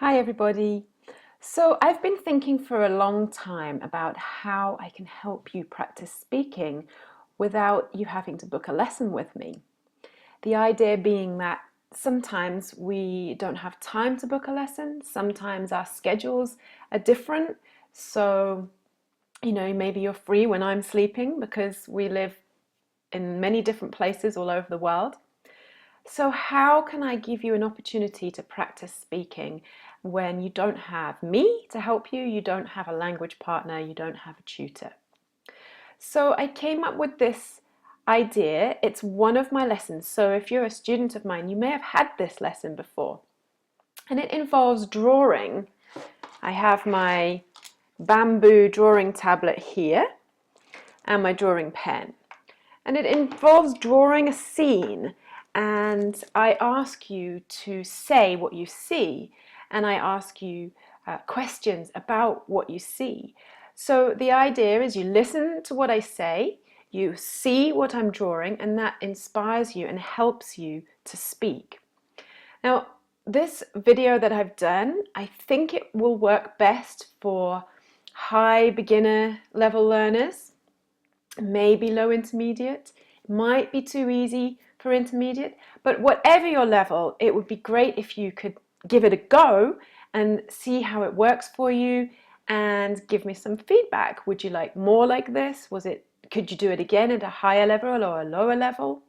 Hi everybody. So I've been thinking for a long time about how I can help you practice speaking without you having to book a lesson with me. The idea being that sometimes we don't have time to book a lesson, sometimes our schedules are different. So, maybe you're free when I'm sleeping because we live in many different places all over the world. So how can I give you an opportunity to practice speaking when you don't have me to help you, you don't have a language partner, you don't have a tutor? So I came up with this idea. It's one of my lessons. So if you're a student of mine, you may have had this lesson before. And it involves drawing. I have my bamboo drawing tablet here and my drawing pen. And it involves drawing a scene, and I ask you to say what you see, and I ask you questions about what you see. So the idea is you listen to what I say, you see what I'm drawing, and that inspires you and helps you to speak. Now, this video that I've done, I think it will work best for high beginner level learners, maybe low intermediate, might be too easy for intermediate, but whatever your level, it would be great if you could give it a go and see how it works for you and give me some feedback. Would you like more like this? Could you do it again at a higher level or a lower level?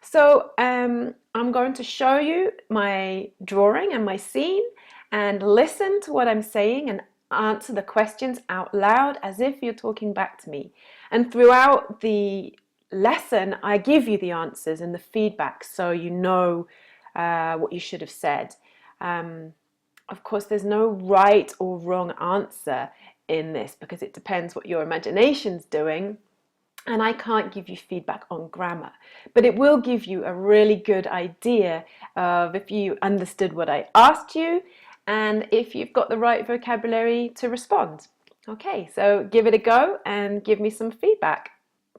So I'm going to show you my drawing and my scene and listen to what I'm saying and answer the questions out loud as if you're talking back to me. And throughout the lesson, I give you the answers and the feedback so you know what you should have said. Of course, there's no right or wrong answer in this because it depends what your imagination's doing. And I can't give you feedback on grammar, but it will give you a really good idea of if you understood what I asked you and if you've got the right vocabulary to respond. Okay, so give it a go and give me some feedback.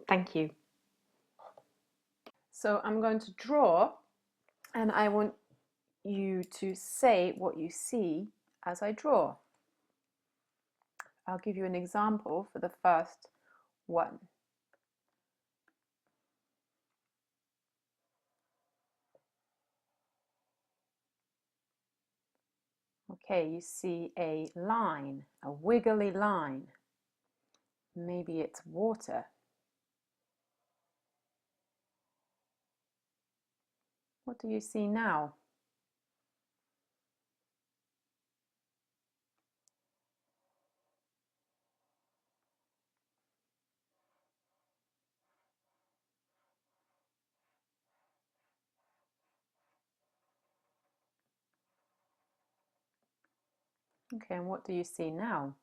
Thank you. So I'm going to draw and I want you to say what you see as I draw. I'll give you an example for the first one. Okay, you see a line, a wiggly line. Maybe it's water. What do you see now? Okay, and what do you see now?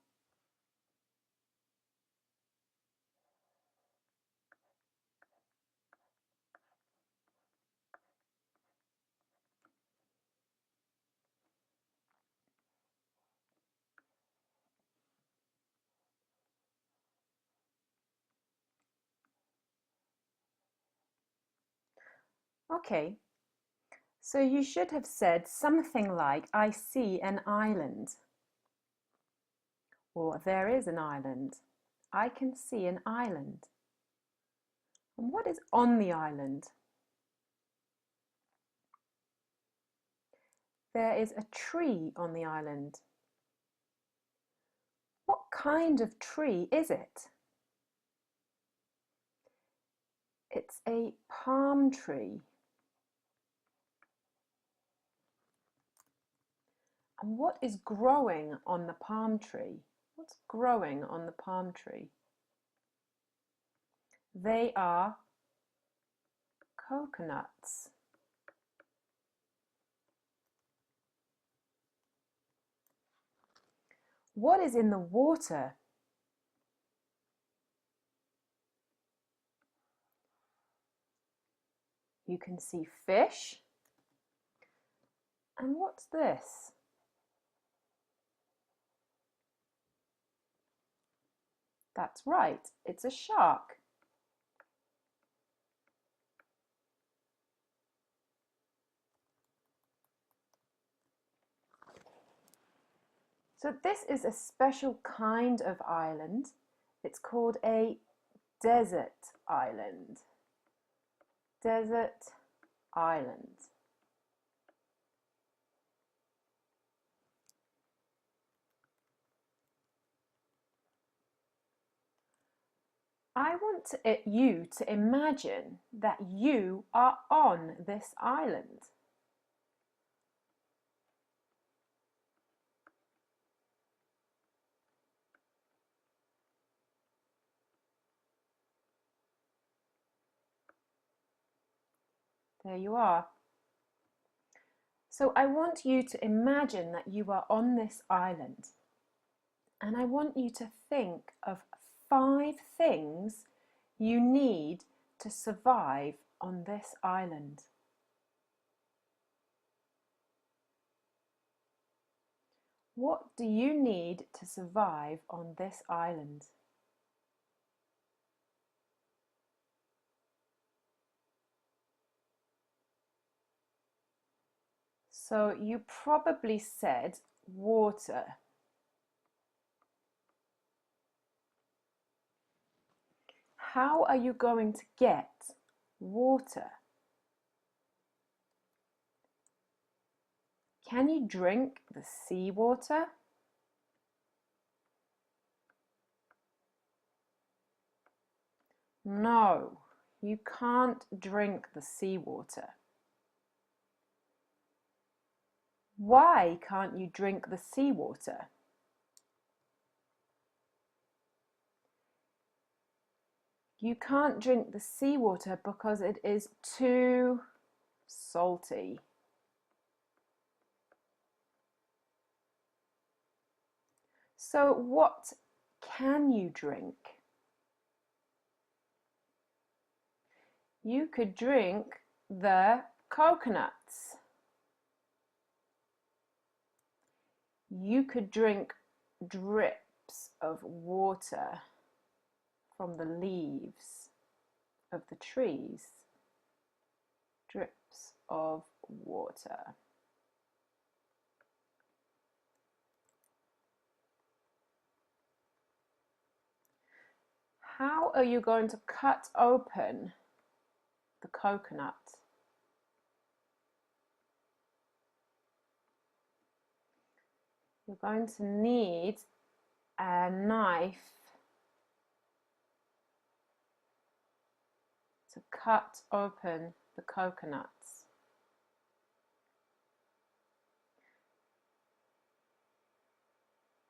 Okay, so you should have said something like, I see an island. Or there is an island. I can see an island. And what is on the island? There is a tree on the island. What kind of tree is it? It's a palm tree. And what is growing on the palm tree? What's growing on the palm tree? They are coconuts. What is in the water? You can see fish. And what's this? That's right, it's a shark. So this is a special kind of island. It's called a desert island. Desert island. I want you to imagine that you are on this island. There you are. So I want you to imagine that you are on this island, and I want you to think of 5 things you need to survive on this island. What do you need to survive on this island? So you probably said water. How are you going to get water? Can you drink the seawater? No, you can't drink the seawater. Why can't you drink the seawater? You can't drink the seawater because it is too salty. So what can you drink? You could drink the coconuts. You could drink drips of water from the leaves of the trees. Drips of water. How are you going to cut open the coconut? You're going to need a knife to cut open the coconuts.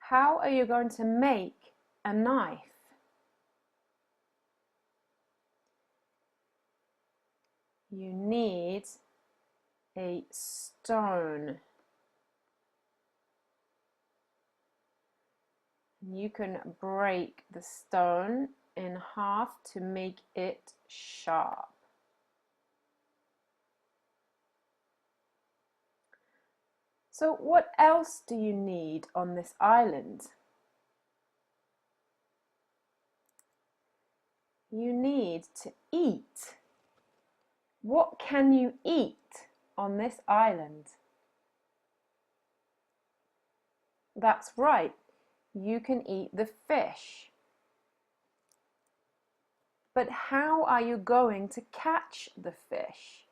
How are you going to make a knife? You need a stone. You can break the stone in half to make it sharp. So what else do you need on this island? You need to eat. What can you eat on this island? That's right, you can eat the fish. But how are you going to catch the fish?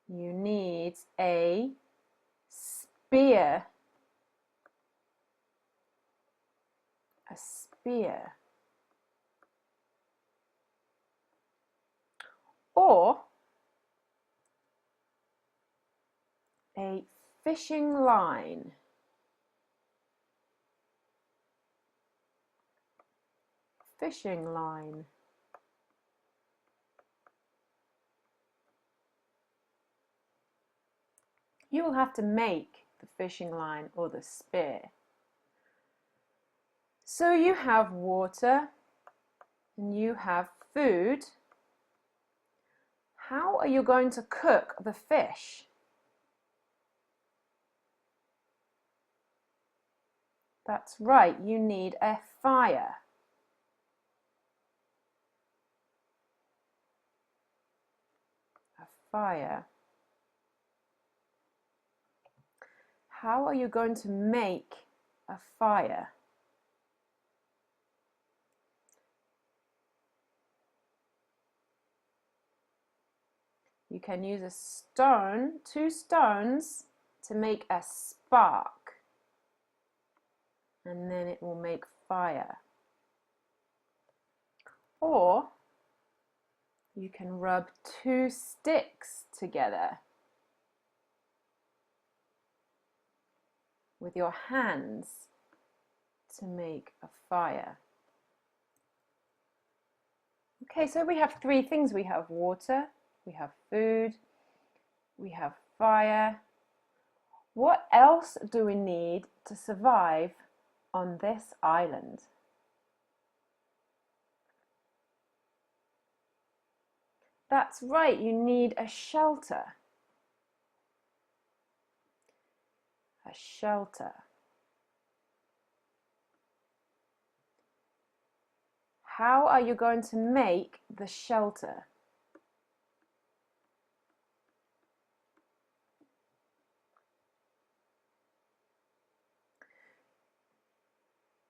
You need a spear. A spear. Or a fishing line. Fishing line. You will have to make the fishing line or the spear. So you have water and you have food. How are you going to cook the fish? That's right, you need a fire. A fire. How are you going to make a fire? You can use a stone, 2 stones, to make a spark, and then it will make fire. Or you can rub 2 sticks together with your hands to make a fire. Okay, so we have 3 things. We have water, we have food, we have fire. What else do we need to survive on this island? That's right, you need a shelter. A shelter. How are you going to make the shelter?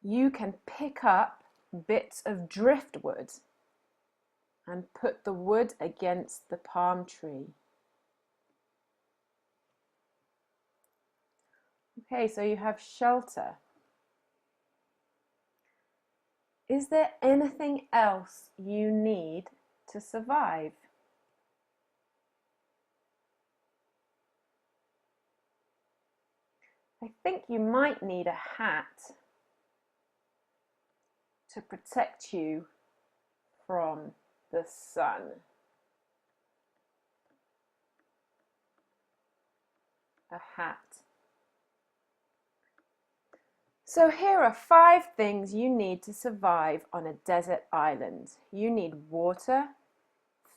You can pick up bits of driftwood and put the wood against the palm tree. Okay, so you have shelter. Is there anything else you need to survive? I think you might need a hat to protect you from the sun. A hat. So here are 5 things you need to survive on a desert island. You need water,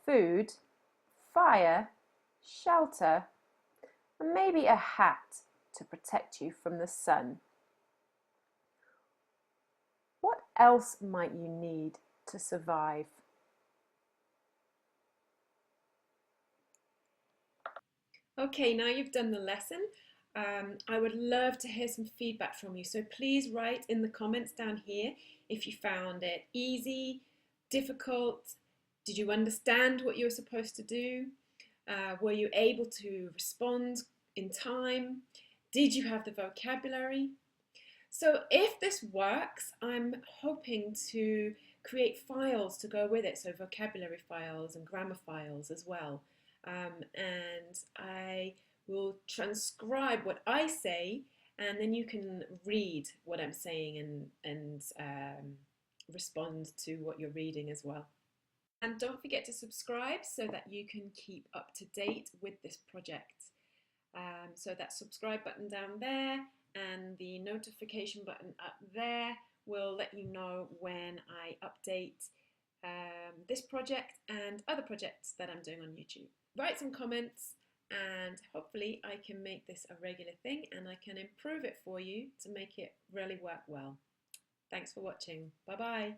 food, fire, shelter, and maybe a hat to protect you from the sun. What else might you need to survive? Okay, now you've done the lesson. I would love to hear some feedback from you. So please write in the comments down here if you found it easy, difficult, did you understand what you were supposed to do? Were you able to respond in time? Did you have the vocabulary? So if this works, I'm hoping to create files to go with it, so vocabulary files and grammar files as well. And I will transcribe what I say, and then you can read what I'm saying and respond to what you're reading as well. And don't forget to subscribe so that you can keep up to date with this project. So that subscribe button down there and the notification button up there will let you know when I update this project and other projects that I'm doing on YouTube. Write some comments and hopefully I can make this a regular thing and I can improve it for you to make it really work well. Thanks for watching. Bye bye.